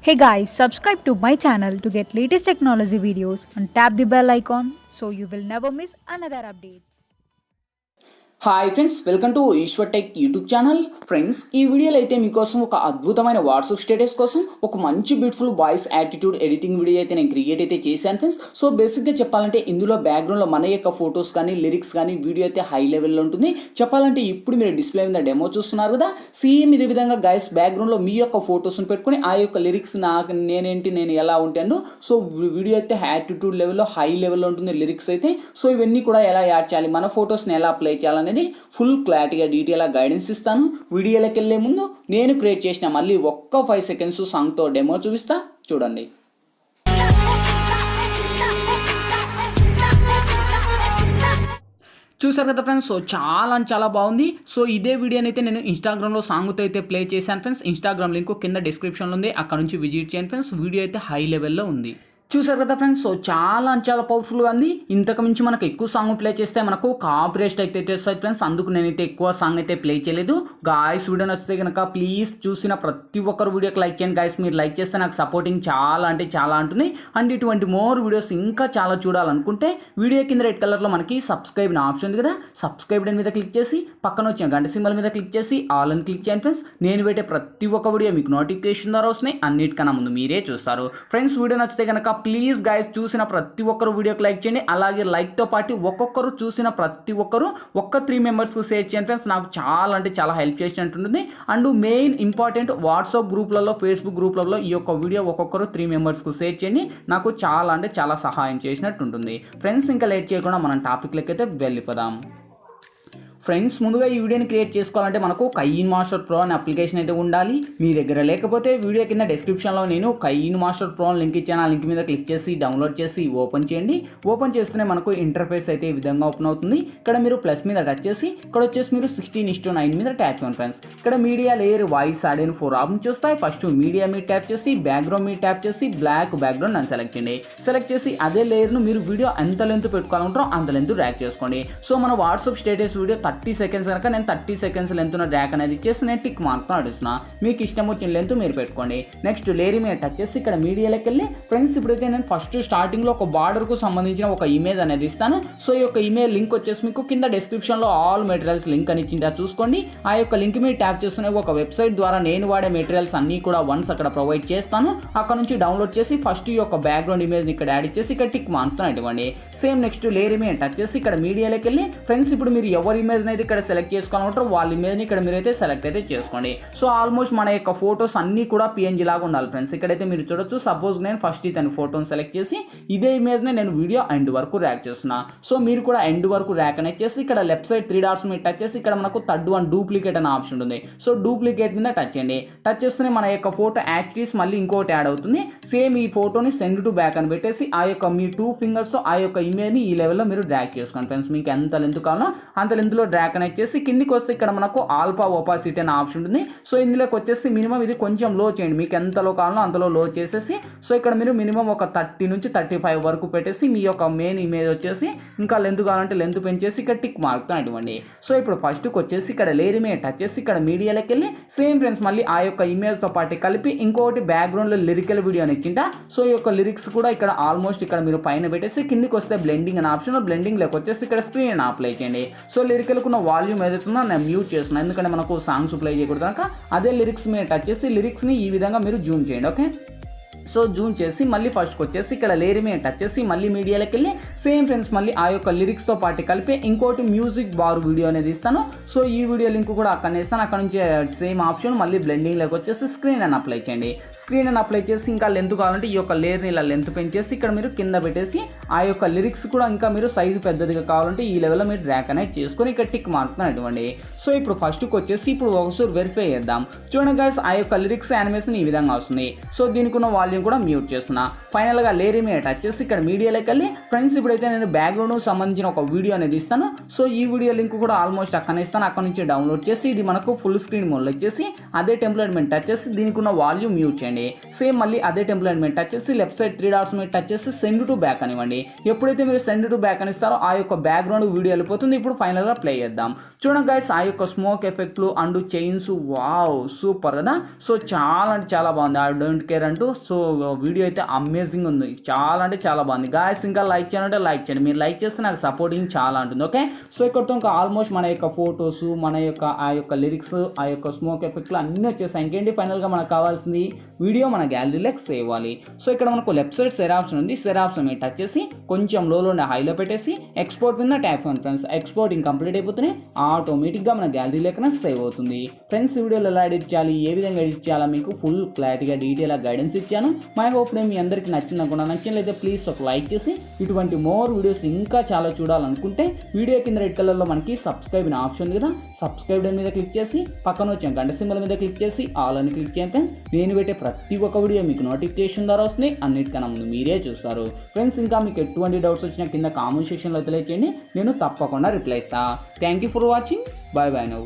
Hey guys, subscribe to my channel to get latest technology videos and tap the bell icon so you will never miss another updates. Hi friends, welcome to Eshwar Tech YouTube channel. Friends, ఈ వీడియోలో అయితే మీకోసం ఒక అద్భుతమైన WhatsApp status కోసం ఒక మంచి beautiful voice attitude editing video అయితే నేను క్రియేట్ అయితే చేశాను ఫ్రెండ్స్. సో బేసిక్గా చెప్పాలంటే ఇందులో బ్యాక్గ్రౌండ్లో మన యొక్క ఫొటోస్ కానీ లిరిక్స్ కానీ వీడియో అయితే హై లెవెల్లో ఉంటుంది. చెప్పాలంటే ఇప్పుడు మీరు డిస్ప్లే మీద డెమో చూస్తున్నారు కదా, సేమ్ ఇదే విధంగా గైస్ బ్యాక్గ్రౌండ్లో మీ యొక్క ఫొటోస్ని పెట్టుకుని ఆ యొక్క లిరిక్స్ నేను ఎలా ఉంటాను. సో వీడియో అయితే యాటిట్యూడ్ లెవెల్లో హై లెవెల్లో ఉంటుంది లిరిక్స్ అయితే. సో ఇవన్నీ కూడా ఎలా యాడ్ చేయాలి, మన ఫొటోస్ని ఎలా ప్లే చేయాలనేది ఫుల్ క్లారిటీగా డీటెయిల్గా గైడెన్స్ ఇస్తాను. వీడియోలోకి వెళ్ళే ముందు నేను క్రియేట్ చేసిన మళ్ళీ ఒక్క 5 సెకండ్స్ సాంగ్తో డెమో చూపిస్తా, చూడండి. చూసారు కదా ఫ్రెండ్స్, సో చాలా బాగుంది. సో ఇదే వీడియోని అయితే నేను ఇన్స్టాగ్రామ్లో సాంగ్తో అయితే ప్లే చేశాను ఫ్రెండ్స్. ఇన్స్టాగ్రామ్ లింక్ కింద డిస్క్రిప్షన్లో ఉంది, అక్కడ నుంచి విజిట్ చేయండి ఫ్రెండ్స్. వీడియో అయితే హై లెవెల్లో ఉంది. చూసారు కదా ఫ్రెండ్స్, సో చాలా పవర్ఫుల్గా ఉంది. ఇంతకు మించి మనకు ఎక్కువ సాంగ్ ప్లే చేస్తే మనకు కాపీరైట్ అయితే వస్తాయి ఫ్రెండ్స్. అందుకు నేనైతే ఎక్కువ సాంగ్ అయితే ప్లే చేయలేదు. గాయస్, వీడియో నచ్చితే కనుక ప్లీజ్ చూసిన ప్రతి ఒక్కరు వీడియోకి లైక్ చేయండి గాయస్. మీరు లైక్ చేస్తే నాకు సపోర్టింగ్ చాలా ఉంటుంది. అండ్ ఇటువంటి మోర్ వీడియోస్ ఇంకా చాలా చూడాలనుకుంటే వీడియో కింద రెడ్ కలర్లో మనకి సబ్స్క్రైబ్ ఆప్షన్ ఉంది కదా, సబ్స్క్రైబ్ మీద క్లిక్ చేసి పక్కన వచ్చిన గంట సింబల్ మీద క్లిక్ చేసి ఆల్ అని క్లిక్ చేయండి ఫ్రెండ్స్. నేను పెట్టే ప్రతి ఒక్క వీడియో మీకు నోటిఫికేషన్ ద్వారా వస్తున్నాయి, అన్నిటికన్నా ముందు మీరే చూస్తారు ఫ్రెండ్స్. వీడియో నచ్చితే కనుక ప్లీజ్ గైస్ చూసిన ప్రతి ఒక్కరు వీడియోకి లైక్ చేయండి. అలాగే లైక్తో పాటు ఒక్కొక్కరు చూసిన ప్రతి ఒక్కరు 3 మెంబర్స్కి షేర్ చేయండి ఫ్రెండ్స్. నాకు చాలా హెల్ప్ చేసినట్టుంటుంది. అండ్ మెయిన్ ఇంపార్టెంట్ వాట్సాప్ గ్రూప్లలో, ఫేస్బుక్ గ్రూప్లలో ఈ యొక్క వీడియో ఒక్కొక్కరు 3 మెంబర్స్కి షేర్ చేయండి. నాకు చాలా సహాయం చేసినట్టుంటుంది ఫ్రెండ్స్. ఇంకా లేట్ చేయకుండా మనం టాపిక్లకి అయితే వెళ్ళిపోదాం. ఫ్రెండ్స్, ముందుగా ఈ వీడియోని క్రియేట్ చేసుకోవాలంటే మనకు kinemaster Pro అనే అప్లికేషన్ అయితే ఉండాలి. మీ దగ్గర లేకపోతే వీడియో కింద డిస్క్రిప్షన్లో నేను kinemaster Pro లింక్ ఇచ్చాను. ఆ లింక్ మీద క్లిక్ చేసి డౌన్లోడ్ చేసి ఓపెన్ చేయండి. ఓపెన్ చేస్తూనే మనకు ఇంటర్ఫేస్ అయితే ఈ విధంగా ఓపెన్ అవుతుంది. ఇక్కడ మీరు ప్లస్ మీద టచ్ చేసి ఇక్కడ వచ్చేసి మీరు 16:9 మీద ట్యాప్ చేయండి ఫ్రెండ్స్. ఇక్కడ మీడియా లేయర్, వాయిస్ యాడ్ అయిన 4 ఆప్షన్స్ వస్తాయి. ఫస్ట్ మీడియా మీద ట్యాప్ చేసి బ్యాక్గ్రౌండ్ మీద ట్యాప్ చేసి బ్లాక్ బ్యాక్గ్రౌండ్ అని సెలెక్ట్ చేయండి. సెలెక్ట్ చేసి అదే లేయర్ను మీరు వీడియో ఎంత లెంత్ పెట్టుకోవాలంటారో అంత లెంత్ డ్రాగ్ చేసుకోండి. సో మన వాట్సాప్ స్టేటస్ వీడియో 30 సెకండ్స్ కనుక నేను 30 సెకండ్స్ లెంత్ ఉన్న డ్రాగ్ అనేది ఇచ్చేసి నేను టిక్ మార్క్తో నడుస్తున్నా. మీకు ఇష్టం వచ్చిన లెంత్ మీరు పెట్టుకోండి. నెక్స్ట్ లేయర్ మీద టచ్ చేసి ఇక్కడ మీడియాలోకి వెళ్ళి ఫ్రెండ్స్, ఇప్పుడైతే నేను ఫస్ట్ స్టార్టింగ్లో ఒక బార్డర్కు సంబంధించిన ఒక ఇమేజ్ అనేది ఇస్తాను. సో ఈ యొక్క ఇమేజ్ లింక్ వచ్చేసి మీకు కింద డిస్క్రిప్షన్లో ఆల్ మెటీరియల్స్ లింక్ అని ఇచ్చిందా చూసుకోండి. ఆ యొక్క లింక్ మీద ట్యాప్ చేస్తున్న ఒక వెబ్సైట్ ద్వారా నేను వాడే మెటీరియల్స్ అన్నీ కూడా వన్స్ అక్కడ ప్రొవైడ్ చేస్తాను. అక్కడ నుంచి డౌన్లోడ్ చేసి ఫస్ట్ ఈ యొక్క బ్యాక్గ్రౌండ్ ఇమేజ్ని ఇక్కడ యాడ్ ఇచ్చేసి ఇక్కడ టిక్ మార్క్తో ఇవ్వండి. సేమ్ నెక్స్ట్ లేయర్ మీద టచ్ చేసి ఇక్కడ మీడియాలోకి వెళ్ళి ఫ్రెండ్స్, ఇప్పుడు మీరు ఎవరి ఇమేజ్ అయితే ఇక్కడ సెలెక్ట్ చేసుకోవాలంటారో వాళ్ళ ఇమేజ్ని ఇక్కడ మీరైతే సెలెక్ట్ అయితే చేసుకోండి. సో ఆల్మోస్ట్ మన యొక్క ఫొటోస్ అన్నీ కూడా PNG లాగా ఉండాలి ఫ్రెండ్స్. ఇక్కడైతే మీరు చూడొచ్చు. సపోజ్ నేను ఫస్ట్ ఇతని ఫోటోని సెలెక్ట్ చేసి ఇదే ఇమేజ్ని నేను వీడియో ఎండ్ వరకు ర్యాక్ చేస్తున్నా. సో మీరు కూడా ఎండ్ వరకు ర్యాక్ అనేది చేసి ఇక్కడ లెఫ్ట్ సైడ్ 3 డాట్స్ మీద టచ్ చేసి ఇక్కడ మనకు థర్డ్ వన్ డూప్లికేట్ అనే ఆప్షన్ ఉంది. సో డూప్లికేట్ మీద టచ్ చేయండి. టచ్ చేస్తేనే మన యొక్క ఫోటో యాక్చువల్స్ మళ్ళీ ఇంకోటి యాడ్ అవుతుంది. సేమ్ ఈ ఫోటోని సెండ్ టు బ్యాక్ అని పెట్టేసి ఆ యొక్క మీ 2 ఫింగర్స్తో ఆ యొక్క ఇమేజ్ని ఈ లెవెల్లో మీరు డ్రాక్ చేసుకోండి ఫ్రెండ్స్. మీకు ఎంత లెంత్ కావాలో అంత లెంత్లో డ్రాక్ అనేది చేసి కిందికి వస్తే ఇక్కడ మనకు ఆల్ఫా ఒపాసిటీ అనే ఆప్షన్ ఉంటుంది. సో ఇందులోకి వచ్చేసి మినిమం ఇది కొంచెం లో చేయండి. మీకు ఎంతలో కావాలో అంతలో లో చేసేసి సో ఇక్కడ మీరు మినిమం ఒక 30 నుంచి 35 వరకు పెట్టేసి మీ యొక్క మెయిన్ ఇమేజ్ వచ్చేసి ఇంకా లెంత్ కావాలంటే లెంత్ పెంచేసి ఇక్కడ టిక్ మార్క్తో ఇవ్వండి. సో ఇప్పుడు ఫస్ట్కి వచ్చేసి ఇక్కడ లేయర్ మీద టచ్ చేసి ఇక్కడ మీడియాలోకి వెళ్ళి సేమ్ ఫ్రెండ్స్ మళ్ళీ ఆ యొక్క ఇమేజ్తో పాటు కలిపి ఇంకోటి బ్యాక్గ్రౌండ్లో లిరికల్ వీడియో అని ఇచ్చింట. సో ఈ యొక్క లిరిక్స్ కూడా ఇక్కడ ఆల్మోస్ట్ ఇక్కడ మీరు పైన పెట్టేసి కిందికి వస్తే బ్లెండింగ్ అనే ఆప్షన్, బ్లెండింగ్ లేక వచ్చేసి ఇక్కడ స్క్రీన్ అప్లై చేయండి. సో లిరికల్కు ఉన్న వాల్యూమ్ ఏదైతుందో నేను మ్యూట్ చేస్తున్నాను, ఎందుకంటే మనకు సాంగ్స్ ప్లే చేయకూడదు కనుక. అదే లిరిక్స్ మీద టచ్ చేసి లిరిక్స్ని ఈ విధంగా మీరు జూమ్ చేయండి. ఓకే, సో జూమ్ చేసి మళ్ళీ ఫస్ట్కి వచ్చేసి ఇక్కడ లేయర్ మీద టచ్ చేసి మళ్ళీ మీడియాలోకి వెళ్ళి సేమ్ ఫ్రెండ్స్ మళ్ళీ ఆ యొక్క లిరిక్స్తో పాటు కలిపి ఇంకోటి మ్యూజిక్ బార్ వీడియో అనేది ఇస్తాను. సో ఈ వీడియో లింక్ కూడా అక్కడనే ఇస్తాను. అక్కడ నుంచి సేమ్ ఆప్షన్ మళ్ళీ బ్లెండింగ్లోకి వచ్చేసి స్క్రీన్ అని అప్లై చేయండి. స్క్రీన్ అని అప్లై చేసి ఇంకా లెంత్ కావాలంటే ఈ యొక్క లేయర్ని ఇలా లెంత్ పెంచేసి ఇక్కడ మీరు కింద పెట్టేసి ఆ యొక్క లిరిక్స్ కూడా ఇంకా మీరు సైజు పెద్దదిగా కావాలంటే ఈ లెవెల్లో మీరు డ్రాక్ అనేది చేసుకొని ఇక్కడ టిక్ మార్క్తో ఇవ్వండి. సో ఇప్పుడు ఫస్ట్కి వచ్చేసి ఇప్పుడు ఒకసారి వెరిఫై చేద్దాం. చూడండి గైస్, ఆ యొక్క లిరిక్స్ యానిమేషన్ ఈ విధంగా వస్తుంది. సో దీనికి ఉన్న వాల్యూమ్ వాల్యూమ్ కూడా మ్యూట్ చేస్తున్నా. ఫైనల్గా లేయర్ మీద టచ్ చేసి ఇక్కడ మీడియాలోకి వెళ్ళి ఫ్రెండ్స్ ఇప్పుడైతే నేను బ్యాక్గ్రౌండ్ సంబంధించిన ఒక వీడియో అనేది ఇస్తాను. సో ఈ వీడియో లింక్ కూడా ఆల్మోస్ట్ అక్కడనే ఇస్తాను. అక్కడ నుంచి డౌన్లోడ్ చేసి ఇది మనకు ఫుల్ స్క్రీన్ మోడ్లో వచ్చేసి అదే టెంప్లెట్ మీద టచ్ చేసి దీనికి ఉన్న వాల్యూమ్ మ్యూట్ చేయండి. సేమ్ మళ్ళీ అదే టెంప్లెట్ మీద టచ్ చేసి లెఫ్ట్ సైడ్ 3 డాట్స్ మీద టచ్ చేసి సెండ్ టు బ్యాక్ అనివ్వండి. ఎప్పుడైతే మీరు సెండ్ టు బ్యాక్ అని ఇస్తారో ఆ యొక్క బ్యాక్గ్రౌండ్ వీడియో వెళ్ళిపోతుంది. ఇప్పుడు ఫైనల్గా ప్లే చేద్దాం. చూడండి గైస్, ఆ యొక్క స్మోక్ ఎఫెక్ట్లు అండ్ చైన్స్ వావ్ సూపర్ కదా. సో చాలా అంటే చాలా బాగుంది. ఐ డోంట్ కేర్ అంటూ సో వీడియో అయితే అమేజింగ్ ఉంది. చాలా అంటే చాలా బాగుంది గాయస్. ఇంకా లైక్ చేయాలంటే లైక్ చేయండి. మీరు లైక్ చేస్తే నాకు సపోర్టింగ్ చాలా ఉంటుంది. ఓకే, సో ఇక్కడతో ఇంకా ఆల్మోస్ట్ మన యొక్క ఫొటోస్, మన యొక్క ఆ యొక్క లిరిక్స్, ఆ యొక్క స్మోక్ ఎఫెక్ట్లు అన్నీ వచ్చేసాయి. ఇంకేంటి ఫైనల్గా మనకు కావాల్సింది వీడియో మన గ్యాలరీలోకి సేవ్ అవ్వాలి. సో ఇక్కడ మనకు లెఫ్ట్ సైడ్ సెర్ ఆప్షన్ ఉంది. సెర్ ఆప్షన్ మీద టచ్ చేసి కొంచెం లోలో హైలో పెట్టేసి ఎక్స్పోర్ట్ మీద tap on friends. Exporting complete అయిపోతేనే ఆటోమేటిక్గా మన గ్యాలరీలోకి సేవ్ అవుతుంది. ఫ్రెండ్స్ వీడియోలో ఎలా ఎడిట్ చేయాలి, ఏ విధంగా ఎడిట్ చేయాలో మీకు ఫుల్ క్లారిటీగా డీటెయిల్గా గైడెన్స్ ఇచ్చాను. మై హోప్ నేను మీ అందరికీ నచ్చిందనుకున్నా. నచ్చినట్లయితే ప్లీజ్ ఒక లైక్ చేసి ఇటువంటి మోర్ వీడియోస్ ఇంకా చాలా చూడాలనుకుంటే వీడియో కింద రెడ్ కలర్లో మనకి సబ్స్క్రైబ్ అనే ఆప్షన్ ఉంది కదా, సబ్స్క్రైబ్ మీద క్లిక్ చేసి పక్కన వచ్చే గంట సింబల్ మీద క్లిక్ చేసి ఆల్ అని క్లిక్ చేయండి ఫ్రెండ్స్. నేను పెట్టే ప్రతి ఒక్క వీడియో మీకు నోటిఫికేషన్ ద్వారా వస్తుంది. అన్నిటికన్నా ముందు మీరే చూస్తారు ఫ్రెండ్స్. ఇంకా మీకు ఎటువంటి డౌట్స్ వచ్చినా కింద కామెంట్ సెక్షన్లో తెలియచేయండి, నేను తప్పకుండా రిప్లై ఇస్తాను. Thank you for watching. Bye bye now.